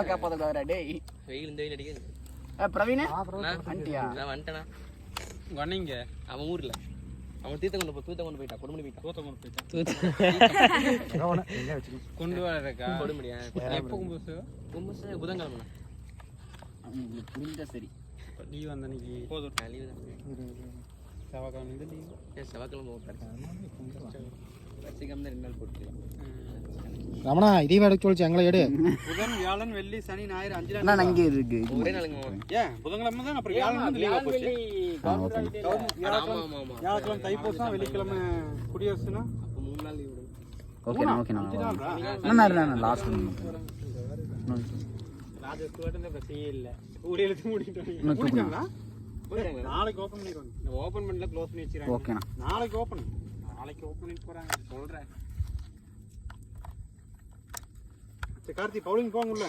காப்பாத்தக்கூடாதுடா டேய். வெயில் இந்த வெயில் அடிக்குது. பிரவீன் வந்துட்டியா? நான் வந்துட்டேனா? வண்ணீங்க அவன் ஊர்ல அவன் தூத்த கொண்டு போயிட்டான். கொடுமணி போயிட்டான். கொண்டு வரக்கா கொடுமணியா? எப்போ கும்பசு புதன்கிழமை புரிஞ்சா சரி. லீவ் அந்த அன்னைக்கு போதும். லீவு தான். செவ்வாய்க்கிழமை லீவ். செவ்வாய்க்கிழமை வரிசைக்கிழமை 2 நாள் போட்டுக்கலாம். ரமணா இதே வேலைக்கு சொல்லிச்சு எங்களை எடு. புதன் வியாழன் வெள்ளி சனி ஞாயிறு 5 நாள். நான் அங்கே இருக்கு. ஒரே நாளுங்க. ஏன் புதன்கிழமை தான் அப்புறம் வியாழன் வந்து லீவ் போச்சு. வியாழக்கிழமை தைப்பூசம், வெள்ளிக்கிழமை குடியரசுனா அப்போ 3 நாள் லீவு. ஓகேண்ணா ஓகேண்ணா. லாஸ்ட் நாளைக்கு ஓபன் பண்ணிடுவாங்க. ஓபன் பண்ணல க்ளோஸ் பண்ணி வச்சிருக்காங்க. ஓகேண்ணா. நாளைக்கு ஓபன் பண்ணிட்டு போறாங்க சொல்றேன். கார்த்தி பவுலிங் போங்க உள்ள.